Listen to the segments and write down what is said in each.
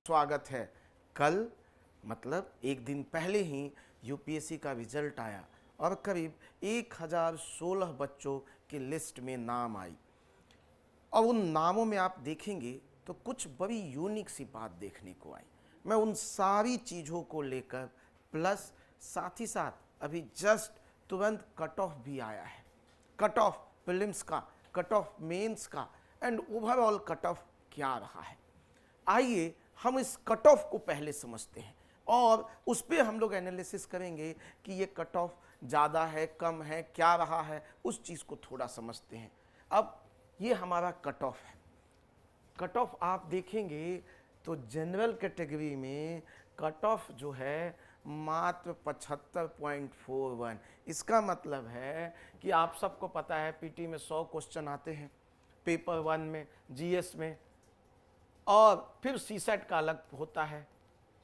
स्वागत है। कल मतलब एक दिन पहले ही यूपीएससी का रिजल्ट आया और करीब 1016 बच्चों की लिस्ट में नाम आई। और उन नामों में आप देखेंगे तो कुछ बड़ी यूनिक सी बात देखने को आई। मैं उन सारी चीज़ों को लेकर प्लस साथ ही साथ अभी जस्ट तुरंत कट ऑफ भी आया है, कट ऑफ प्रीलिम्स का, कट ऑफ मेंस का एंड ओवरऑल कट ऑफ क्या रहा है। आइए हम इस कट ऑफ को पहले समझते हैं और उस पर हम लोग एनालिसिस करेंगे कि ये कट ऑफ ज़्यादा है, कम है, क्या रहा है, उस चीज़ को थोड़ा समझते हैं। अब ये हमारा कट ऑफ है। कट ऑफ आप देखेंगे तो जनरल कैटेगरी में कट ऑफ जो है मात्र 75.41। इसका मतलब है कि आप सबको पता है पीटी में 100 क्वेश्चन आते हैं, पेपर 1 में, जीएस में, और फिर सीसेट का अलग होता है।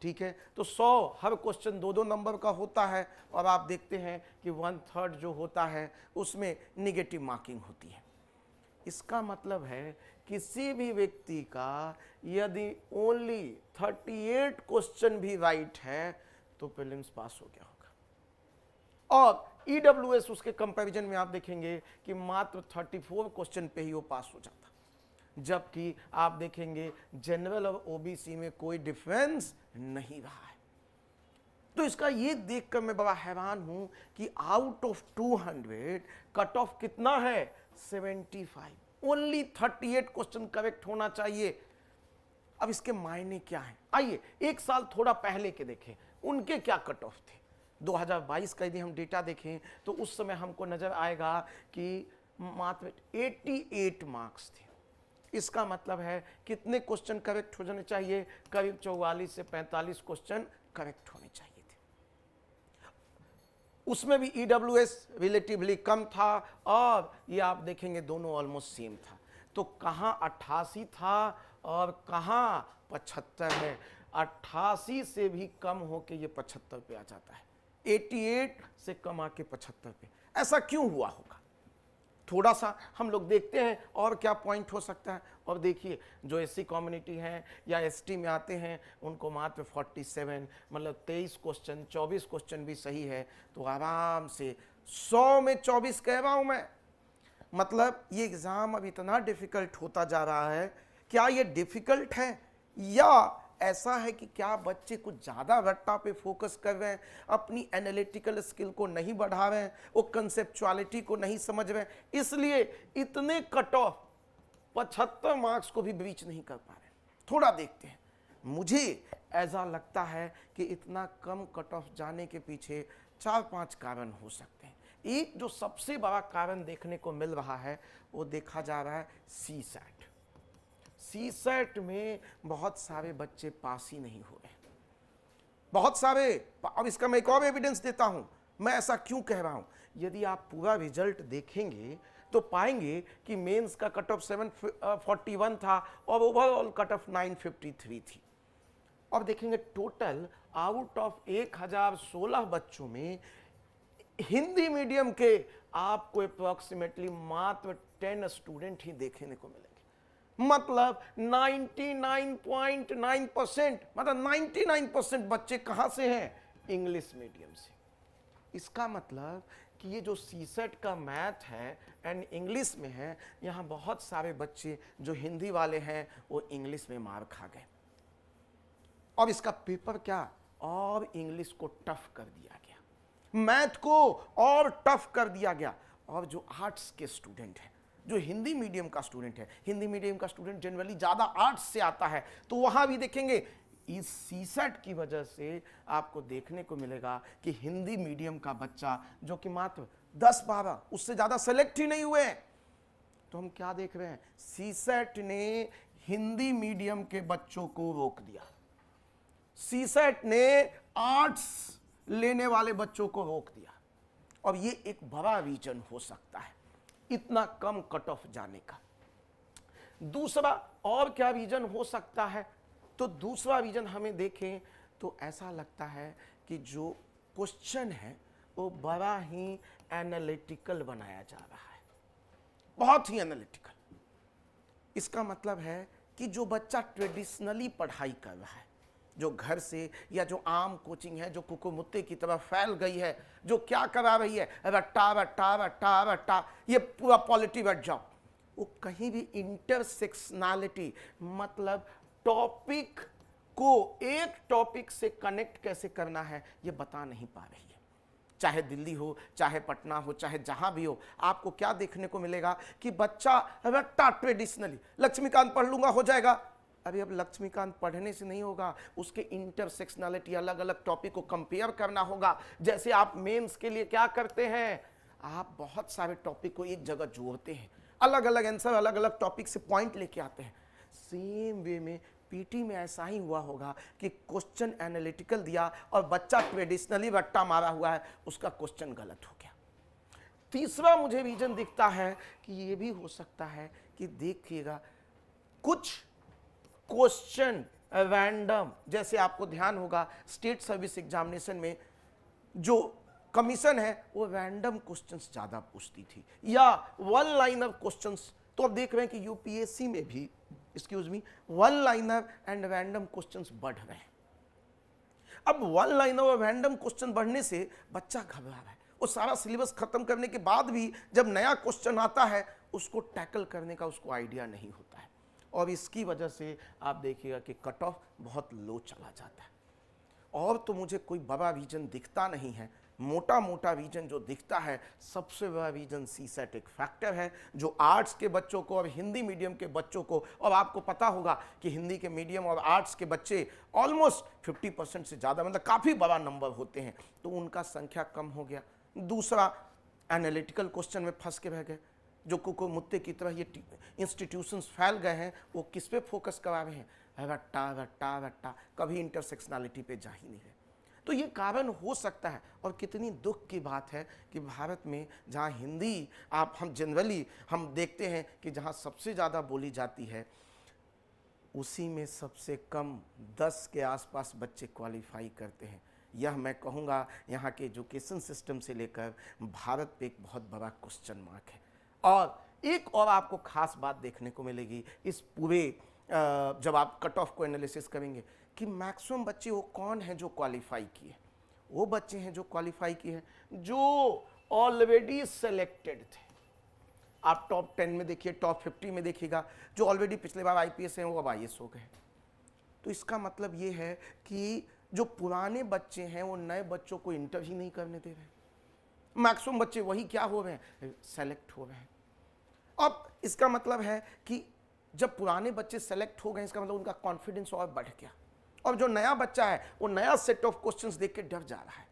ठीक है, तो 100 हर क्वेश्चन 2-2 नंबर का होता है और आप देखते हैं कि 1/3 जो होता है उसमें निगेटिव मार्किंग होती है। इसका मतलब है किसी भी व्यक्ति का यदि ओनली 38 क्वेश्चन भी राइट है तो प्रीलिम्स पास हो गया होगा। और ईडब्ल्यूएस उसके कंपैरिजन में आप देखेंगे कि मात्र 34 क्वेश्चन पे ही वो पास हो जाता, जबकि आप देखेंगे जनरल और ओबीसी में कोई डिफरेंस नहीं रहा है। तो इसका ये देखकर मैं बड़ा हैरान हूं कि आउट ऑफ 200 कट ऑफ कितना है, 75। ओनली 38 क्वेश्चन करेक्ट होना चाहिए। अब इसके मायने क्या हैं? आइए एक साल थोड़ा पहले के देखें, उनके क्या कट ऑफ थे। 2022 का यदि हम डेटा देखें तो उस समय हमको नजर आएगा कि मात्र 88 मार्क्स थे। इसका मतलब है कितने क्वेश्चन करेक्ट हो जाने चाहिए, करीब 44 से 45 क्वेश्चन करेक्ट होने चाहिए थे। उसमें भी ईडब्ल्यूएस रिलेटिवली कम था और ये आप देखेंगे दोनों ऑलमोस्ट सेम था। तो कहाँ 88 था और कहाँ 75 है। 88 से भी कम होके ये 75 पे आ जाता है, 88 से कम आके 75 पे। ऐसा क्यों हुआ होगा? थोड़ा सा हम लोग देखते हैं और क्या पॉइंट हो सकता है। और देखिए जो एससी कम्युनिटी हैं या एसटी में आते हैं उनको मात्र 47, मतलब 23 क्वेश्चन, 24 क्वेश्चन भी सही है तो आराम से 100 में 24 कह रहा हूं मैं। मतलब ये एग्जाम अब इतना डिफिकल्ट होता जा रहा है। क्या ये डिफिकल्ट है या ऐसा है कि क्या बच्चे कुछ ज़्यादा रट्टा पे फोकस कर रहे हैं, अपनी एनालिटिकल स्किल को नहीं बढ़ा रहे हैं, वो कंसेप्चुअलिटी को नहीं समझ रहे हैं, इसलिए इतने कट ऑफ 75 मार्क्स को भी ब्रीच नहीं कर पा रहे हैं? थोड़ा देखते हैं। मुझे ऐसा लगता है कि इतना कम कट ऑफ जाने के पीछे 4-5 कारण हो सकते हैं। एक जो सबसे बड़ा कारण देखने को मिल रहा है वो देखा जा रहा है सीसेट। सीसेट में बहुत सारे बच्चे पास ही नहीं हो रहे, बहुत सारे। अब इसका मैं एक और एविडेंस देता हूं, मैं ऐसा क्यों कह रहा हूं। यदि आप पूरा रिजल्ट देखेंगे तो पाएंगे कि मेंस का कट ऑफ 741 था और ओवरऑल कट ऑफ 953 थी। और देखेंगे टोटल आउट ऑफ 1016 बच्चों में हिंदी मीडियम के आपको अप्रोक्सीमेटली मात्र 10 स्टूडेंट ही देखने को मिलेंगे। मतलब 99.9%, मतलब 99% बच्चे कहां से हैं, इंग्लिश मीडियम से। इसका मतलब कि ये जो सीसेट का मैथ है एंड इंग्लिश में है, यहां बहुत सारे बच्चे जो हिंदी वाले हैं वो इंग्लिश में मार खा गए। और इसका पेपर क्या, और इंग्लिश को टफ कर दिया गया, मैथ को और टफ कर दिया गया। और जो आर्ट्स के स्टूडेंट हैं, जो हिंदी मीडियम का स्टूडेंट है, हिंदी मीडियम का स्टूडेंट जनरली ज्यादा आर्ट्स से आता है, तो वहां भी देखेंगे इस सीसेट की वजह से आपको देखने को मिलेगा कि हिंदी मीडियम का बच्चा जो कि मात्र 10-12, उससे ज्यादा सेलेक्ट ही नहीं हुए। तो हम क्या देख रहे हैं, सीसेट ने हिंदी मीडियम के बच्चों को रोक दिया, सीसेट ने आर्ट्स लेने वाले बच्चों को रोक दिया। और ये एक बड़ा रीजन हो सकता है इतना कम कट ऑफ जाने का। दूसरा और क्या रीजन हो सकता है, तो दूसरा रीजन हमें देखें तो ऐसा लगता है कि जो क्वेश्चन है वो बड़ा ही एनालिटिकल बनाया जा रहा है, बहुत ही एनालिटिकल। इसका मतलब है कि जो बच्चा ट्रेडिशनली पढ़ाई कर रहा है, जो घर से या जो आम कोचिंग है जो कुकुमुत्ते की तरह फैल गई है, जो क्या करा रही है, रट्टा रट्टा रट्टा रट्टा, ये पूरा पॉलिटी बैठ जाओ, वो कहीं भी इंटरसेक्शनैलिटी मतलब टॉपिक को एक टॉपिक से कनेक्ट कैसे करना है ये बता नहीं पा रही है। चाहे दिल्ली हो, चाहे पटना हो, चाहे जहां भी हो, आपको क्या देखने को मिलेगा कि बच्चा रट्टा ट्रेडिशनली लक्ष्मीकांत पढ़ लूंगा हो जाएगा। अरे अब लक्ष्मीकांत पढ़ने से नहीं होगा, उसके इंटरसेक्शनैलिटी अलग अलग टॉपिक को कंपेयर करना होगा। जैसे आप मेंस के लिए क्या करते हैं, आप बहुत सारे टॉपिक को एक जगह जोड़ते हैं, अलग अलग आंसर अलग अलग टॉपिक से पॉइंट लेके आते हैं। सेम वे में पीटी में ऐसा ही हुआ होगा कि क्वेश्चन एनालिटिकल दिया और बच्चा ट्रेडिशनली रट्टा मारा हुआ है, उसका क्वेश्चन गलत हो गया। तीसरा मुझे रीजन दिखता है कि ये भी हो सकता है कि देखिएगा कुछ क्वेश्चन रैंडम, जैसे आपको ध्यान होगा स्टेट सर्विस एग्जामिनेशन में जो कमीशन है वो रैंडम क्वेश्चंस ज्यादा पूछती थी या वन लाइनर क्वेश्चंस। तो अब देख रहे हैं कि यूपीएससी में भी excuse me one liner and random questions बढ़ रहे हैं। अब वन लाइनर और रैंडम क्वेश्चन बढ़ने से बच्चा घबरा रहा है, वो सारा सिलेबस खत्म करने के बाद भी जब नया क्वेश्चन आता है उसको टैकल करने का उसको आइडिया नहीं होता है, और इसकी वजह से आप देखिएगा कि कट ऑफ बहुत लो चला जाता है। और तो मुझे कोई बड़ा रीजन दिखता नहीं है, मोटा मोटा रीजन जो दिखता है, सबसे बड़ा रीजन सीसेट एक फैक्टर है जो आर्ट्स के बच्चों को और हिंदी मीडियम के बच्चों को, और आपको पता होगा कि हिंदी के मीडियम और आर्ट्स के बच्चे ऑलमोस्ट 50% से ज़्यादा, मतलब काफ़ी बड़ा नंबर होते हैं, तो उनका संख्या कम हो गया। दूसरा, एनालिटिकल क्वेश्चन में फंस के रह गए, जो कुकुमुत्ते की तरह ये इंस्टीट्यूशंस फैल गए हैं, वो किस पे फोकस करा रहे हैं, रट्टा रट्टा रट्टा, कभी इंटरसेक्शनैलिटी पे जा ही नहीं रहे। तो ये कारण हो सकता है, और कितनी दुख की बात है कि भारत में जहाँ हिंदी हम जनरली हम देखते हैं कि जहाँ सबसे ज़्यादा बोली जाती है, उसी में सबसे कम 10 के आसपास बच्चे क्वालिफाई करते हैं। यह मैं कहूँगा यहाँ के एजुकेशन सिस्टम से लेकर भारत पे एक बहुत बड़ा क्वेश्चन मार्क है। और एक और आपको खास बात देखने को मिलेगी इस पूरे जब आप कट ऑफ को एनालिसिस करेंगे कि मैक्सिमम बच्चे वो कौन हैं जो क्वालिफाई किए, वो बच्चे हैं जो क्वालिफाई किए हैं जो ऑलरेडी सेलेक्टेड थे। आप टॉप 10 में देखिए, टॉप 50 में देखिएगा, जो ऑलरेडी पिछले बार आईपीएस हैं वो अब आईएएस हो गए। तो इसका मतलब ये है कि जो पुराने बच्चे हैं वो नए बच्चों को इंटर ही नहीं करने दे रहे, मैक्सिमम बच्चे वही क्या हो रहे हैं, सेलेक्ट हो रहे हैं। अब इसका मतलब है कि जब पुराने बच्चे सेलेक्ट हो गए, इसका मतलब उनका कॉन्फिडेंस और बढ़ गया, और जो नया बच्चा है वो नया सेट ऑफ क्वेश्चंस देख के डर जा रहा है।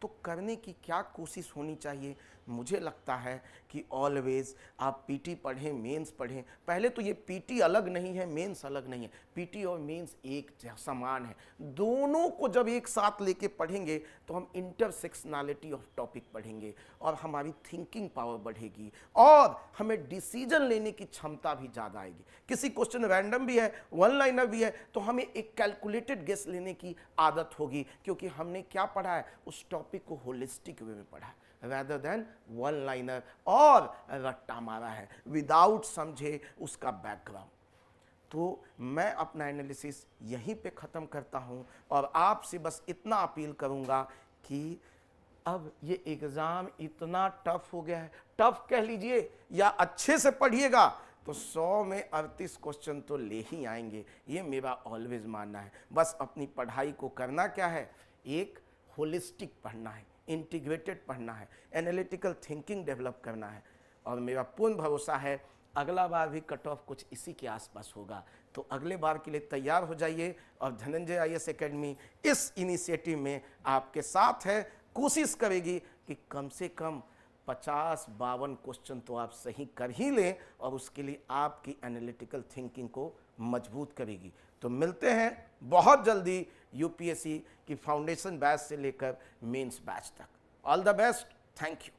तो करने की क्या कोशिश होनी चाहिए, मुझे लगता है कि ऑलवेज आप पीटी पढ़ें, मेंस पढ़ें। पहले तो ये पीटी अलग नहीं है, मेंस अलग नहीं है, पीटी और मेंस एक समान है। दोनों को जब एक साथ लेके पढ़ेंगे तो हम इंटरसेक्शनैलिटी ऑफ टॉपिक पढ़ेंगे और हमारी थिंकिंग पावर बढ़ेगी और हमें डिसीजन लेने की क्षमता भी ज़्यादा आएगी। किसी क्वेश्चन रैंडम भी है, वन लाइनर भी है, तो हमें एक कैलकुलेटेड गेस लेने की आदत होगी, क्योंकि हमने क्या पढ़ा है, उस टॉपिक को होलिस्टिक वे में पढ़ा है rather than वन लाइनर और रट्टा मारा है विदाउट समझे उसका बैकग्राउंड। तो मैं अपना एनालिसिस यहीं पे ख़त्म करता हूं और आपसे बस इतना अपील करूंगा कि अब ये एग्ज़ाम इतना टफ हो गया है, टफ कह लीजिए या अच्छे से पढ़िएगा तो 100 में 38 क्वेश्चन तो ले ही आएंगे, ये मेरा ऑलवेज मानना है। बस अपनी पढ़ाई को करना क्या है, एक होलिस्टिक पढ़ना है, इंटीग्रेटेड पढ़ना है, एनालिटिकल थिंकिंग डेवलप करना है, और मेरा पूर्ण भरोसा है अगला बार भी कट ऑफ कुछ इसी के आसपास होगा। तो अगले बार के लिए तैयार हो जाइए, और धनंजय आईएएस एकेडमी इस इनिशिएटिव में आपके साथ है, कोशिश करेगी कि कम से कम 50-52 क्वेश्चन तो आप सही कर ही लें, और उसके लिए आपकी एनालिटिकल थिंकिंग को मजबूत करेगी। तो मिलते हैं बहुत जल्दी यूपीएससी की फाउंडेशन बैच से लेकर मेंस बैच तक। All the best, thank you.